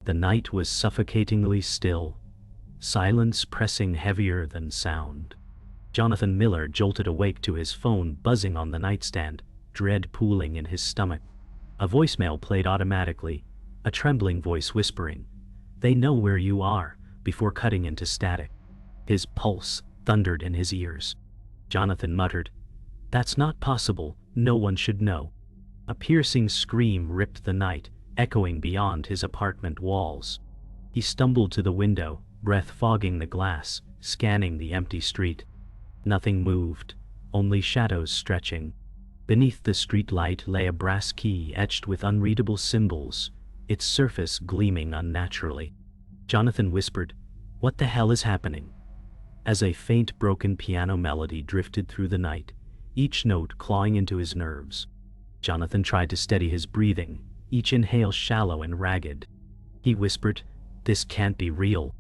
The night was suffocatingly still, silence pressing heavier than sound. Jonathan Miller jolted awake to his phone buzzing on the nightstand, dread pooling in his stomach. A voicemail played automatically, a trembling voice whispering, "They know where you are," before cutting into static. His pulse thundered in his ears. Jonathan muttered, "That's not possible, no one should know." A piercing scream ripped the night, echoing beyond his apartment walls. He stumbled to the window, breath fogging the glass, scanning the empty street. Nothing moved, only shadows stretching. Beneath the street light lay a brass key etched with unreadable symbols, its surface gleaming unnaturally. Jonathan whispered, "What the hell is happening?" As a faint broken piano melody drifted through the night, each note clawing into his nerves. Jonathan tried to steady his breathing, each inhale shallow and ragged. He whispered, "This can't be real."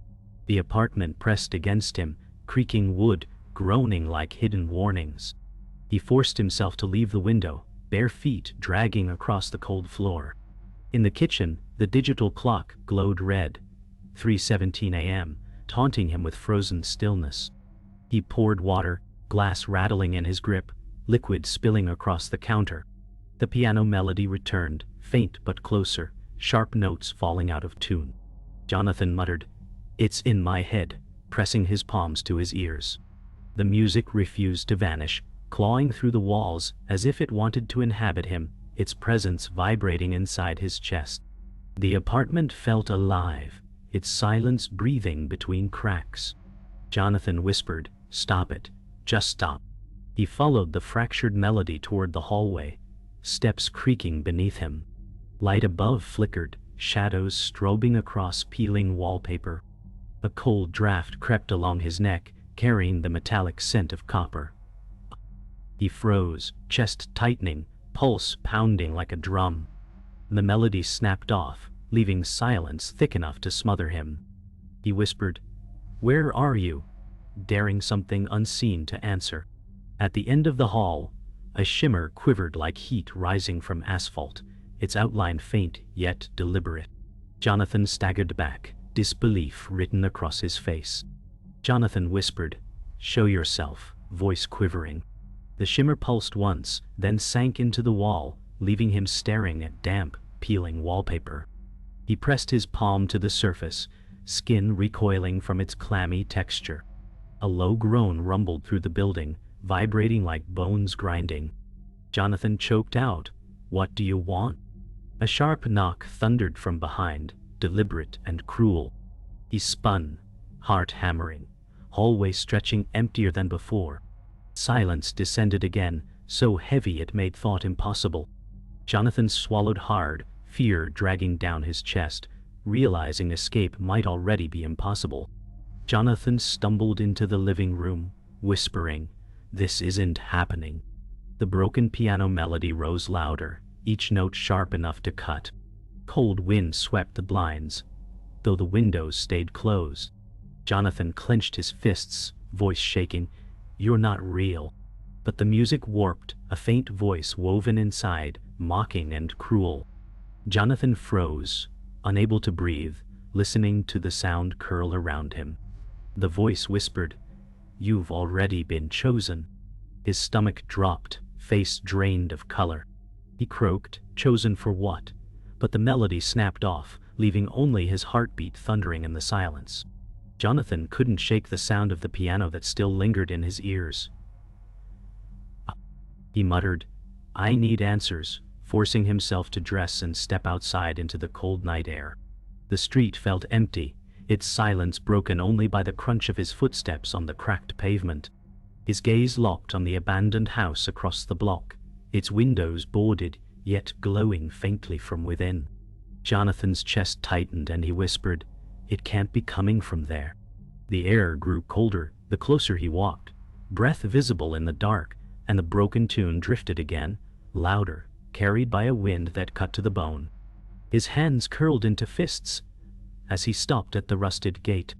The apartment pressed against him, creaking wood, groaning like hidden warnings. He forced himself to leave the window, bare feet dragging across the cold floor. In the kitchen, the digital clock glowed red, 3:17 a.m., taunting him with frozen stillness. He poured water, glass rattling in his grip, liquid spilling across the counter. The piano melody returned, faint but closer, sharp notes falling out of tune. Jonathan muttered, "It's in my head," pressing his palms to his ears. The music refused to vanish, clawing through the walls as if it wanted to inhabit him, its presence vibrating inside his chest. The apartment felt alive, its silence breathing between cracks. Jonathan whispered, "Stop it, just stop." He followed the fractured melody toward the hallway, steps creaking beneath him. Light above flickered, shadows strobing across peeling wallpaper. A cold draft crept along his neck, carrying the metallic scent of copper. He froze, chest tightening, pulse pounding like a drum. The melody snapped off, leaving silence thick enough to smother him. He whispered, "Where are you?" daring something unseen to answer. At the end of the hall, a shimmer quivered like heat rising from asphalt, its outline faint yet deliberate. Jonathan staggered back, disbelief written across his face. Jonathan whispered, "Show yourself," voice quivering. The shimmer pulsed once, then sank into the wall, leaving him staring at damp, peeling wallpaper. He pressed his palm to the surface, skin recoiling from its clammy texture. A low groan rumbled through the building, vibrating like bones grinding. Jonathan choked out, "What do you want?" A sharp knock thundered from behind, deliberate and cruel. He spun, heart hammering, hallway stretching emptier than before. Silence descended again, so heavy it made thought impossible. Jonathan swallowed hard, fear dragging down his chest, realizing escape might already be impossible. Jonathan stumbled into the living room, whispering, "This isn't happening." The broken piano melody rose louder, each note sharp enough to cut. Cold wind swept the blinds, though the windows stayed closed. Jonathan clenched his fists, voice shaking, "You're not real." But the music warped, a faint voice woven inside, mocking and cruel. Jonathan froze, unable to breathe, listening to the sound curl around him. The voice whispered, "You've already been chosen." His stomach dropped, face drained of color. He croaked, "Chosen for what?" But the melody snapped off, leaving only his heartbeat thundering in the silence. Jonathan couldn't shake the sound of the piano that still lingered in his ears. He muttered, "I need answers," forcing himself to dress and step outside into the cold night air. The street felt empty, its silence broken only by the crunch of his footsteps on the cracked pavement. His gaze locked on the abandoned house across the block, its windows boarded, yet glowing faintly from within. Jonathan's chest tightened and he whispered, "It can't be coming from there." The air grew colder the closer he walked, breath visible in the dark, and the broken tune drifted again, louder, carried by a wind that cut to the bone. His hands curled into fists as he stopped at the rusted gate.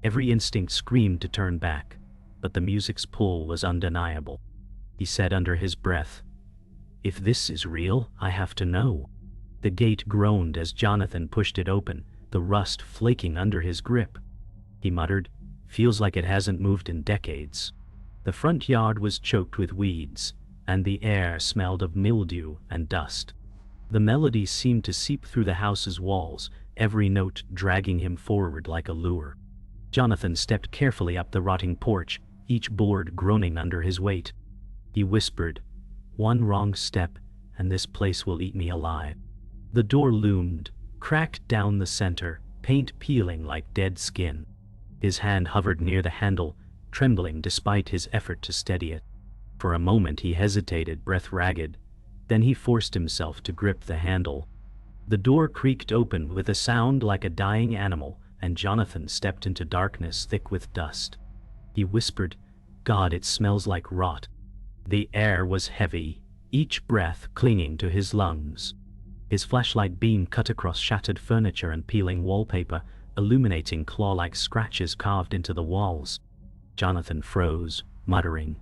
Every instinct screamed to turn back, but the music's pull was undeniable. He said under his breath, "If this is real, I have to know." The gate groaned as Jonathan pushed it open, the rust flaking under his grip. He muttered, "Feels like it hasn't moved in decades." The front yard was choked with weeds, and the air smelled of mildew and dust. The melody seemed to seep through the house's walls, every note dragging him forward like a lure. Jonathan stepped carefully up the rotting porch, each board groaning under his weight. He whispered, "One wrong step, and this place will eat me alive." The door loomed, cracked down the center, paint peeling like dead skin. His hand hovered near the handle, trembling despite his effort to steady it. For a moment he hesitated, breath ragged. Then he forced himself to grip the handle. The door creaked open with a sound like a dying animal, and Jonathan stepped into darkness thick with dust. He whispered, "God, it smells like rot." The air was heavy, each breath clinging to his lungs. His flashlight beam cut across shattered furniture and peeling wallpaper, illuminating claw-like scratches carved into the walls. Jonathan froze, muttering,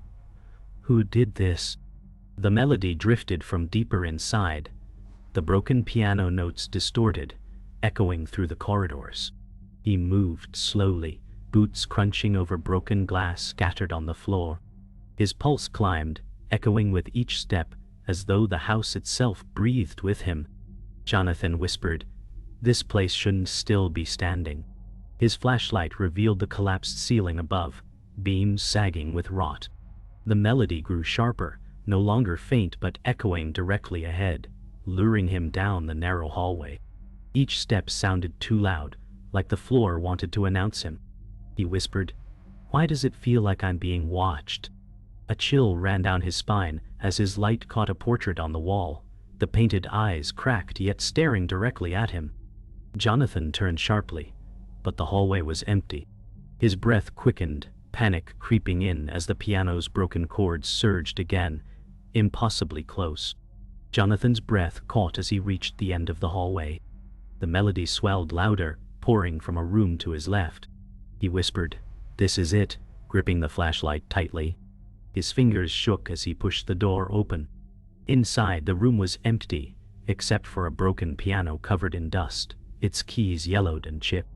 "Who did this?" The melody drifted from deeper inside. The broken piano notes distorted, echoing through the corridors. He moved slowly, boots crunching over broken glass scattered on the floor. His pulse climbed, echoing with each step, as though the house itself breathed with him. Jonathan whispered, "This place shouldn't still be standing." His flashlight revealed the collapsed ceiling above, beams sagging with rot. The melody grew sharper, no longer faint but echoing directly ahead, luring him down the narrow hallway. Each step sounded too loud, like the floor wanted to announce him. He whispered, "Why does it feel like I'm being watched?" A chill ran down his spine as his light caught a portrait on the wall, the painted eyes cracked yet staring directly at him. Jonathan turned sharply, but the hallway was empty. His breath quickened, panic creeping in as the piano's broken chords surged again, impossibly close. Jonathan's breath caught as he reached the end of the hallway. The melody swelled louder, pouring from a room to his left. He whispered, "This is it," gripping the flashlight tightly. His fingers shook as he pushed the door open. Inside, the room was empty, except for a broken piano covered in dust, its keys yellowed and chipped.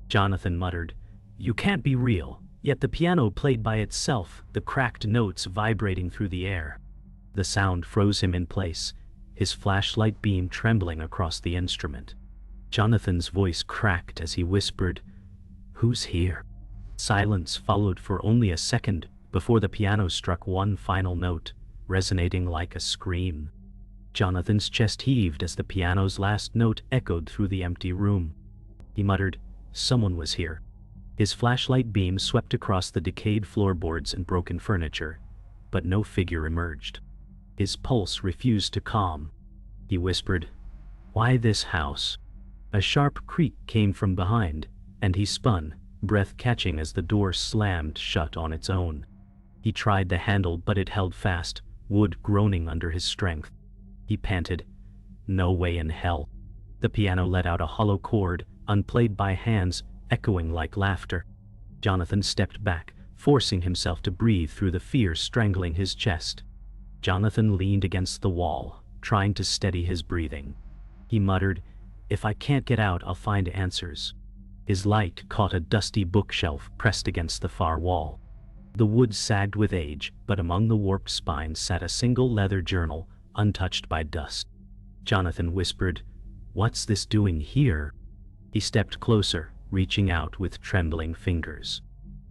Jonathan muttered, "You can't be real." Yet the piano played by itself, the cracked notes vibrating through the air. The sound froze him in place, his flashlight beam trembling across the instrument. Jonathan's voice cracked as he whispered, "Who's here?" Silence followed for only a second before the piano struck one final note, resonating like a scream. Jonathan's chest heaved as the piano's last note echoed through the empty room. He muttered, "Someone was here." His flashlight beam swept across the decayed floorboards and broken furniture, but no figure emerged. His pulse refused to calm. He whispered, "Why this house?" A sharp creak came from behind, and he spun, breath catching as the door slammed shut on its own. He tried the handle, but it held fast, wood groaning under his strength. He panted, "No way in hell." The piano let out a hollow chord, unplayed by hands, echoing like laughter. Jonathan stepped back, forcing himself to breathe through the fear strangling his chest. Jonathan leaned against the wall, trying to steady his breathing. He muttered, "If I can't get out, I'll find answers." His light caught a dusty bookshelf pressed against the far wall. The wood sagged with age, but among the warped spines sat a single leather journal, untouched by dust. Jonathan whispered, "What's this doing here?" He stepped closer, reaching out with trembling fingers.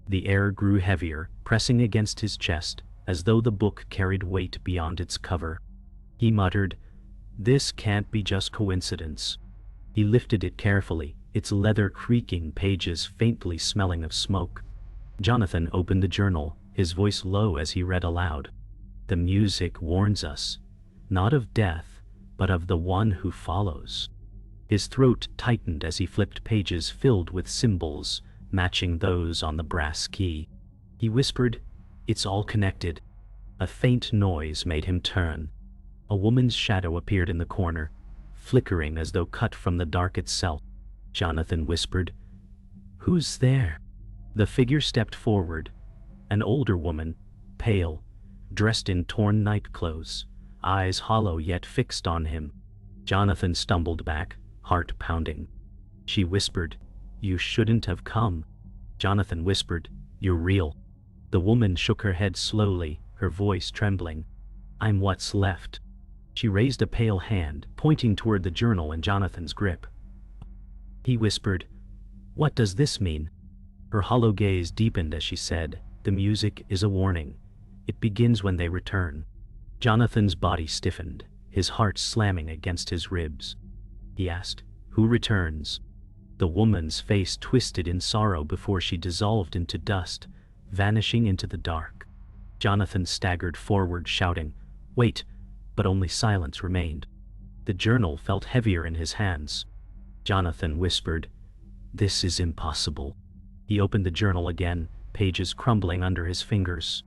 The air grew heavier, pressing against his chest, as though the book carried weight beyond its cover. He muttered, "This can't be just coincidence." He lifted it carefully, its leather creaking pages faintly smelling of smoke. Jonathan opened the journal, his voice low as he read aloud. "The music warns us, not of death, but of the one who follows." His throat tightened as he flipped pages filled with symbols, matching those on the brass key. He whispered, "It's all connected." A faint noise made him turn. A woman's shadow appeared in the corner, flickering as though cut from the dark itself. Jonathan whispered, "Who's there?" The figure stepped forward, an older woman, pale, dressed in torn night clothes, eyes hollow yet fixed on him. Jonathan stumbled back, heart pounding. She whispered, "You shouldn't have come." Jonathan whispered, "You're real." The woman shook her head slowly, her voice trembling. "I'm what's left." She raised a pale hand, pointing toward the journal in Jonathan's grip. He whispered, "What does this mean?" Her hollow gaze deepened as she said, "The music is a warning. It begins when they return." Jonathan's body stiffened, his heart slamming against his ribs. He asked, "Who returns?" The woman's face twisted in sorrow before she dissolved into dust, vanishing into the dark. Jonathan staggered forward, shouting, "Wait!" but only silence remained. The journal felt heavier in his hands. Jonathan whispered, "This is impossible." He opened the journal again, pages crumbling under his fingers.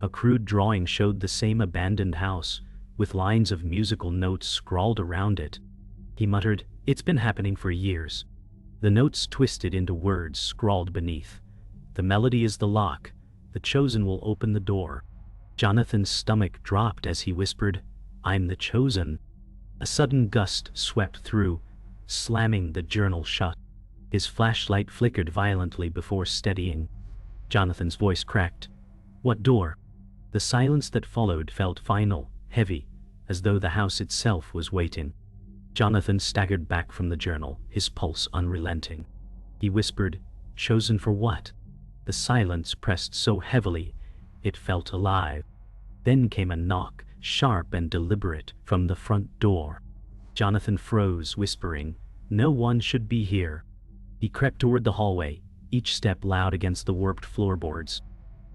A crude drawing showed the same abandoned house, with lines of musical notes scrawled around it. He muttered, "It's been happening for years." The notes twisted into words scrawled beneath. "The melody is the lock. The chosen will open the door." Jonathan's stomach dropped as he whispered, "I'm the chosen." A sudden gust swept through, slamming the journal shut. His flashlight flickered violently before steadying. Jonathan's voice cracked. "What door?" The silence that followed felt final, heavy, as though the house itself was waiting. Jonathan staggered back from the journal, his pulse unrelenting. He whispered, "Chosen for what?" The silence pressed so heavily, it felt alive. Then came a knock, sharp and deliberate, from the front door. Jonathan froze, whispering, "No one should be here." He crept toward the hallway, each step loud against the warped floorboards.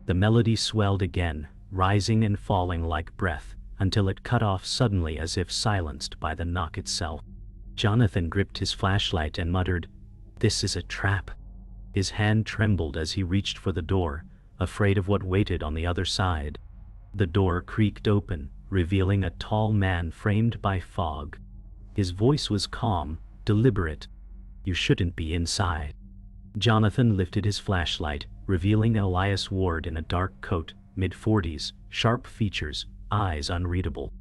The melody swelled again, rising and falling like breath, until it cut off suddenly as if silenced by the knock itself. Jonathan gripped his flashlight and muttered, "This is a trap." His hand trembled as he reached for the door, afraid of what waited on the other side. The door creaked open, revealing a tall man framed by fog. His voice was calm, deliberate. "You shouldn't be inside." Jonathan lifted his flashlight, revealing Elias Ward in a dark coat, mid-40s, sharp features, eyes unreadable.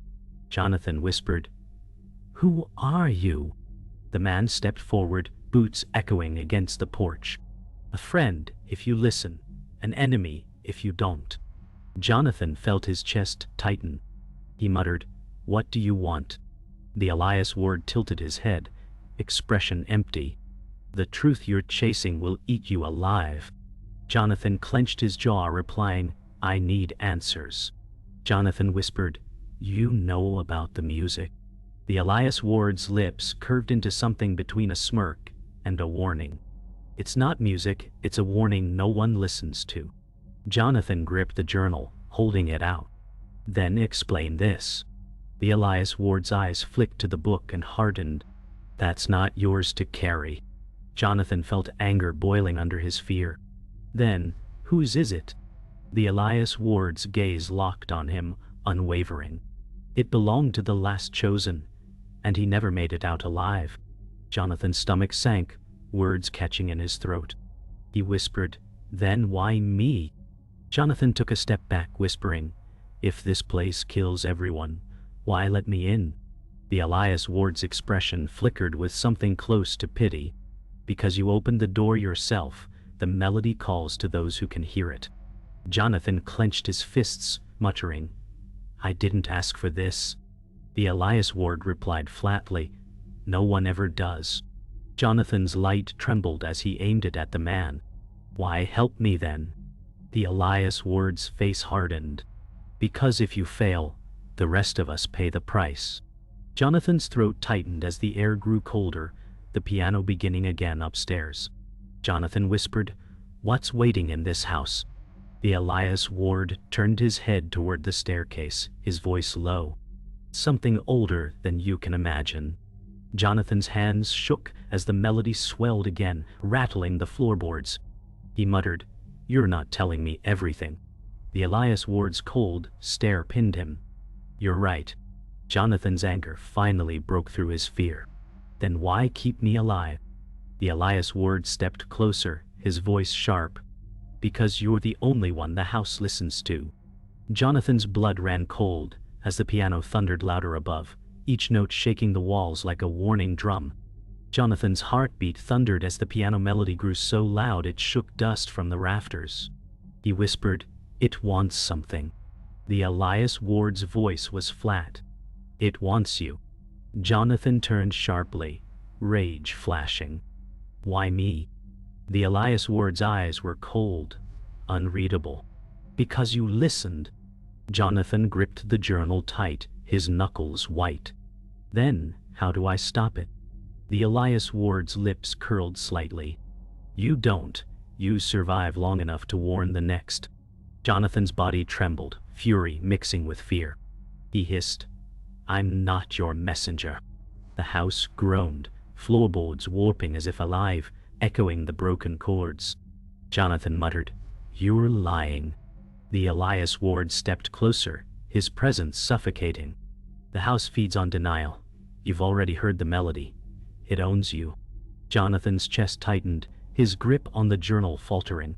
Jonathan whispered, "Who are you?" The man stepped forward, boots echoing against the porch. "A friend, if you listen. An enemy, if you don't." Jonathan felt his chest tighten. He muttered, "What do you want?" The Elias Ward tilted his head, expression empty. "The truth you're chasing will eat you alive." Jonathan clenched his jaw, replying, "I need answers." Jonathan whispered, "You know about the music." The Elias Ward's lips curved into something between a smirk and a warning. "It's not music, it's a warning no one listens to." Jonathan gripped the journal, holding it out. "Then explain this." The Elias Ward's eyes flicked to the book and hardened. "That's not yours to carry." Jonathan felt anger boiling under his fear. "Then, whose is it?" The Elias Ward's gaze locked on him, unwavering. "It belonged to the last chosen, and he never made it out alive." Jonathan's stomach sank, words catching in his throat. He whispered, "Then why me?" Jonathan took a step back, whispering, "If this place kills everyone, why let me in?" The Elias Ward's expression flickered with something close to pity. "Because you opened the door yourself, the melody calls to those who can hear it." Jonathan clenched his fists, muttering, "I didn't ask for this." The Elias Ward replied flatly, "No one ever does." Jonathan's light trembled as he aimed it at the man. "Why help me then?" The Elias Ward's face hardened. "Because if you fail, the rest of us pay the price." Jonathan's throat tightened as the air grew colder, the piano beginning again upstairs. Jonathan whispered, "What's waiting in this house?" The Elias Ward turned his head toward the staircase, his voice low. "Something older than you can imagine." Jonathan's hands shook as the melody swelled again, rattling the floorboards. He muttered, "You're not telling me everything." The Elias Ward's cold stare pinned him. "You're right." Jonathan's anger finally broke through his fear. "Then why keep me alive?" The Elias Ward stepped closer, his voice sharp. "Because you're the only one the house listens to." Jonathan's blood ran cold as the piano thundered louder above, each note shaking the walls like a warning drum. Jonathan's heartbeat thundered as the piano melody grew so loud it shook dust from the rafters. He whispered, "It wants something." The Elias Ward's voice was flat. "It wants you." Jonathan turned sharply, rage flashing. "Why me?" The Elias Ward's eyes were cold, unreadable. "Because you listened." Jonathan gripped the journal tight, his knuckles white. "Then, how do I stop it?" The Elias Ward's lips curled slightly. "You don't. You survive long enough to warn the next." Jonathan's body trembled, fury mixing with fear. He hissed, "I'm not your messenger." The house groaned, floorboards warping as if alive, echoing the broken chords. Jonathan muttered, "You're lying." The Elias Ward stepped closer, his presence suffocating. "The house feeds on denial. You've already heard the melody. It owns you." Jonathan's chest tightened, his grip on the journal faltering.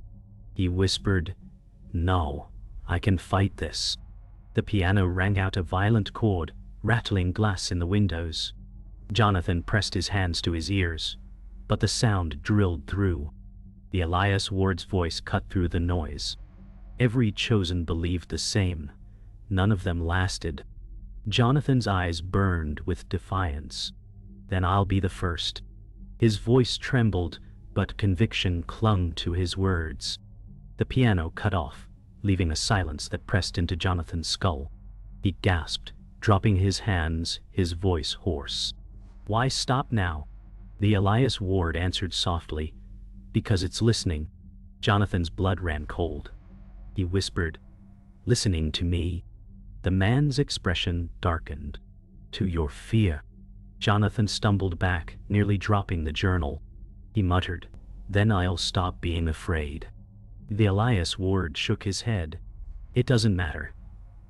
He whispered, "No, I can fight this." The piano rang out a violent chord, rattling glass in the windows. Jonathan pressed his hands to his ears, but the sound drilled through. The Elias Ward's voice cut through the noise. Every chosen believed the same. None of them lasted. Jonathan's eyes burned with defiance. "Then I'll be the first." His voice trembled, but conviction clung to his words. The piano cut off, leaving a silence that pressed into Jonathan's skull. He gasped, dropping his hands, his voice hoarse. "Why stop now?" The Elias Ward answered softly, "Because it's listening." Jonathan's blood ran cold. He whispered, "Listening to me." The man's expression darkened. "To your fear." Jonathan stumbled back, nearly dropping the journal. He muttered, "Then I'll stop being afraid." The Elias Ward shook his head. "It doesn't matter.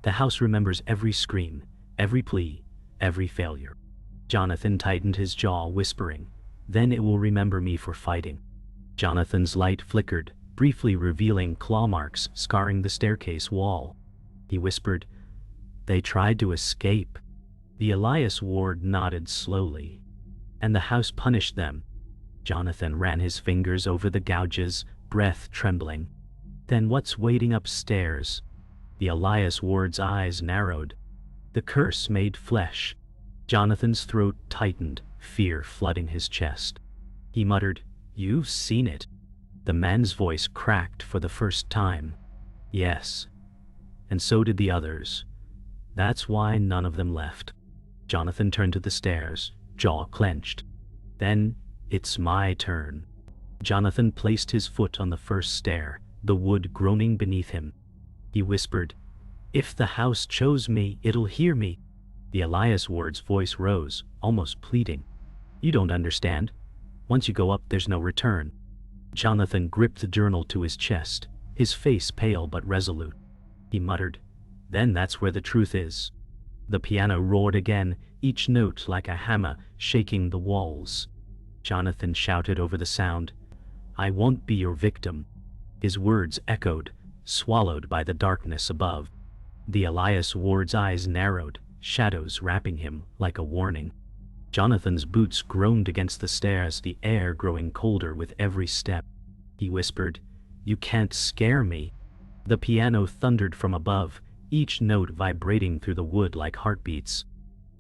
The house remembers every scream, every plea, every failure." Jonathan tightened his jaw, whispering, "Then it will remember me for fighting." Jonathan's light flickered, briefly revealing claw marks scarring the staircase wall. He whispered, "They tried to escape." The Elias Ward nodded slowly. "And the house punished them." Jonathan ran his fingers over the gouges, breath trembling. "Then what's waiting upstairs?" The Elias Ward's eyes narrowed. "The curse made flesh." Jonathan's throat tightened, fear flooding his chest. He muttered, "You've seen it." The man's voice cracked for the first time. "Yes. And so did the others. That's why none of them left." Jonathan turned to the stairs, jaw clenched. "Then, it's my turn." Jonathan placed his foot on the first stair, the wood groaning beneath him. He whispered, "If the house chose me, it'll hear me." The Elias Ward's voice rose, almost pleading. "You don't understand. Once you go up, there's no return." Jonathan gripped the journal to his chest, his face pale but resolute. He muttered, "Then that's where the truth is." The piano roared again, each note like a hammer shaking the walls. Jonathan shouted over the sound, "I won't be your victim." His words echoed, swallowed by the darkness above. The Elias Ward's eyes narrowed, shadows wrapping him like a warning. Jonathan's boots groaned against the stairs, the air growing colder with every step. He whispered, "You can't scare me." The piano thundered from above, each note vibrating through the wood like heartbeats.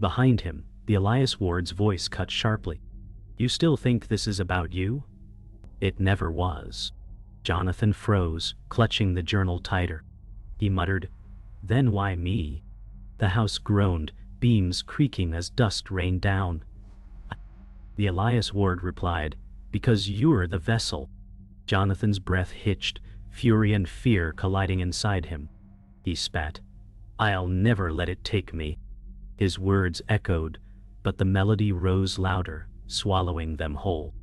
Behind him, the Elias Ward's voice cut sharply. "You still think this is about you?" "It never was." Jonathan froze, clutching the journal tighter. He muttered, "Then why me?" The house groaned, beams creaking as dust rained down. The Elias Ward replied, "Because you're the vessel." Jonathan's breath hitched, fury and fear colliding inside him. He spat, "I'll never let it take me." His words echoed, but the melody rose louder, swallowing them whole.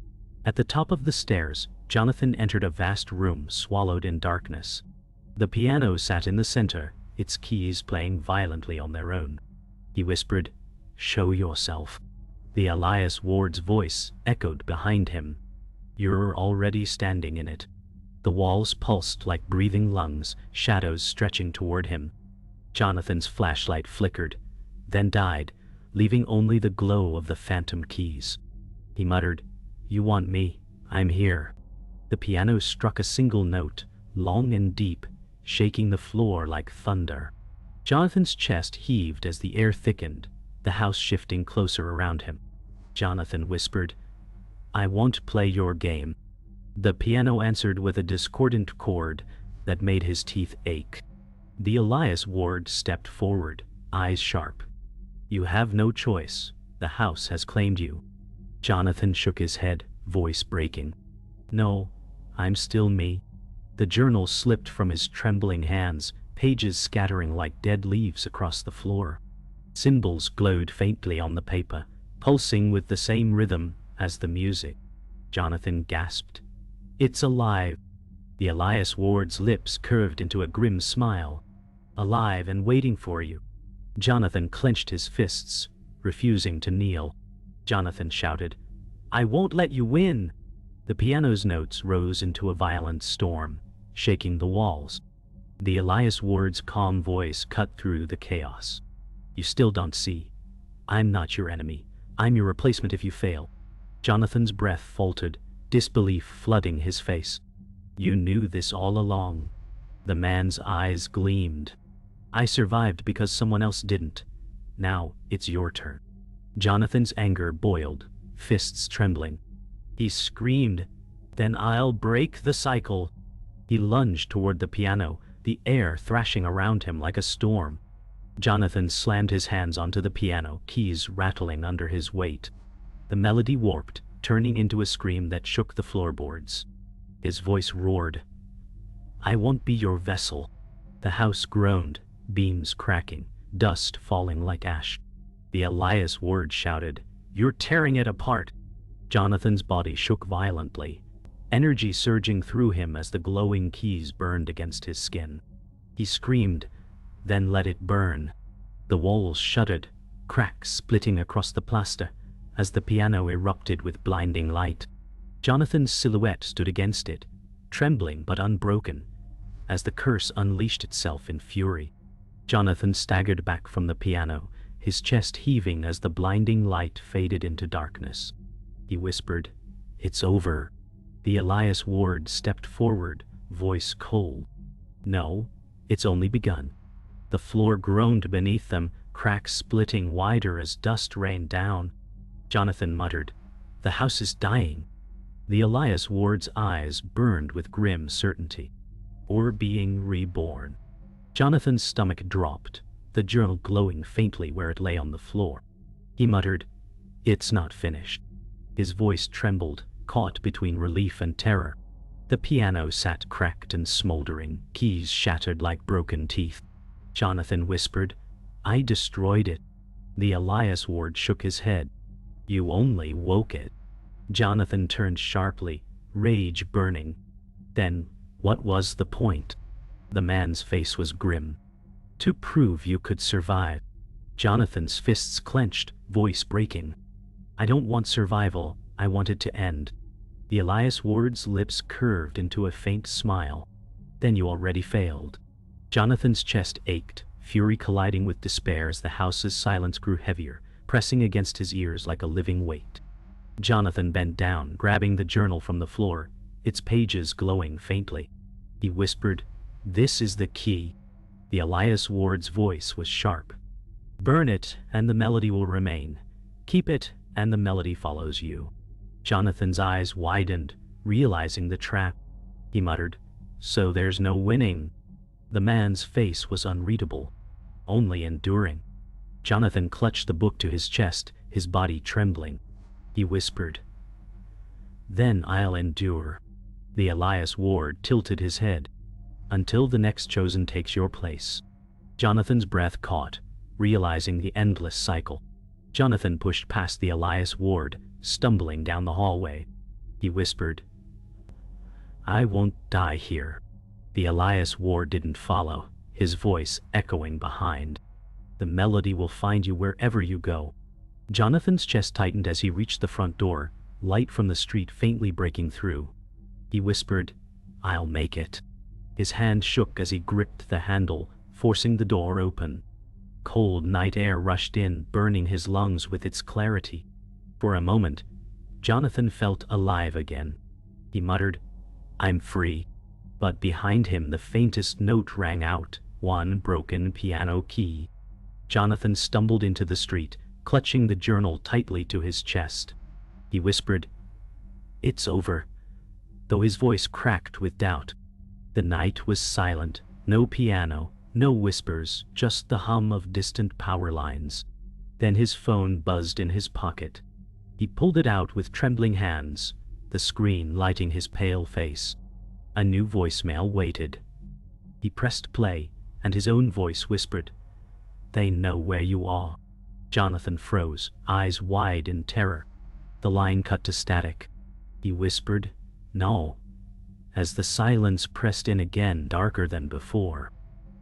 At the top of the stairs, Jonathan entered a vast room swallowed in darkness. The piano sat in the center, its keys playing violently on their own. He whispered, "Show yourself." The Elias Ward's voice echoed behind him. "You're already standing in it." The walls pulsed like breathing lungs, shadows stretching toward him. Jonathan's flashlight flickered, then died, leaving only the glow of the phantom keys. He muttered, "You want me? I'm here." The piano struck a single note, long and deep, shaking the floor like thunder. Jonathan's chest heaved as the air thickened, the house shifting closer around him. Jonathan whispered, "I won't play your game." The piano answered with a discordant chord that made his teeth ache. The Elias Ward stepped forward, eyes sharp. "You have no choice. The house has claimed you." Jonathan shook his head, voice breaking. "No, I'm still me." The journal slipped from his trembling hands, pages scattering like dead leaves across the floor. Symbols glowed faintly on the paper, pulsing with the same rhythm as the music. Jonathan gasped. "It's alive." The Elias Ward's lips curved into a grim smile. "Alive and waiting for you." Jonathan clenched his fists, refusing to kneel. Jonathan shouted, "I won't let you win!" The piano's notes rose into a violent storm, shaking the walls. The Elias Ward's calm voice cut through the chaos. "You still don't see. I'm not your enemy. I'm your replacement if you fail." Jonathan's breath faltered, disbelief flooding his face. "You knew this all along." The man's eyes gleamed. "I survived because someone else didn't. Now it's your turn." Jonathan's anger boiled, fists trembling. He screamed, "Then I'll break the cycle." He lunged toward the piano, the air thrashing around him like a storm. Jonathan slammed his hands onto the piano, keys rattling under his weight. The melody warped, turning into a scream that shook the floorboards. His voice roared, "I won't be your vessel." The house groaned, beams cracking, dust falling like ash. The Elias Ward shouted, "You're tearing it apart." Jonathan's body shook violently, energy surging through him as the glowing keys burned against his skin. He screamed, "Then let it burn." The walls shuddered, cracks splitting across the plaster as the piano erupted with blinding light. Jonathan's silhouette stood against it, trembling but unbroken, as the curse unleashed itself in fury. Jonathan staggered back from the piano, his chest heaving as the blinding light faded into darkness. He whispered, "It's over." The Elias Ward stepped forward, voice cold. "No, it's only begun." The floor groaned beneath them, cracks splitting wider as dust rained down. Jonathan muttered, "The house is dying." The Elias Ward's eyes burned with grim certainty. "Or being reborn." Jonathan's stomach dropped, the journal glowing faintly where it lay on the floor. He muttered, "It's not finished." His voice trembled, caught between relief and terror. The piano sat cracked and smoldering, keys shattered like broken teeth. Jonathan whispered, "I destroyed it." The Elias Ward shook his head. "You only woke it." Jonathan turned sharply, rage burning. "Then, what was the point?" The man's face was grim. "To prove you could survive." Jonathan's fists clenched, voice breaking. "I don't want survival, I want it to end." The Elias Ward's lips curved into a faint smile. "Then you already failed." Jonathan's chest ached, fury colliding with despair as the house's silence grew heavier, pressing against his ears like a living weight. Jonathan bent down, grabbing the journal from the floor, its pages glowing faintly. He whispered, "This is the key." The Elias Ward's voice was sharp. "Burn it, and the melody will remain. Keep it, and the melody follows you." Jonathan's eyes widened, realizing the trap. He muttered, "So there's no winning." The man's face was unreadable, only enduring. Jonathan clutched the book to his chest, his body trembling. He whispered, "Then I'll endure." The Elias Ward tilted his head. "Until the next chosen takes your place." Jonathan's breath caught, realizing the endless cycle. Jonathan pushed past the Elias Ward, stumbling down the hallway. He whispered, "I won't die here." The Elias Ward didn't follow, his voice echoing behind. "The melody will find you wherever you go." Jonathan's chest tightened as he reached the front door, light from the street faintly breaking through. He whispered, "I'll make it." His hand shook as he gripped the handle, forcing the door open. Cold night air rushed in, burning his lungs with its clarity. For a moment, Jonathan felt alive again. He muttered, "I'm free." But behind him the faintest note rang out, one broken piano key. Jonathan stumbled into the street, clutching the journal tightly to his chest. He whispered, "It's over," though his voice cracked with doubt. The night was silent, no piano, no whispers, just the hum of distant power lines. Then his phone buzzed in his pocket. He pulled it out with trembling hands, the screen lighting his pale face. A new voicemail waited. He pressed play, and his own voice whispered, "They know where you are." Jonathan froze, eyes wide in terror. The line cut to static. He whispered, "No," as the silence pressed in again, darker than before.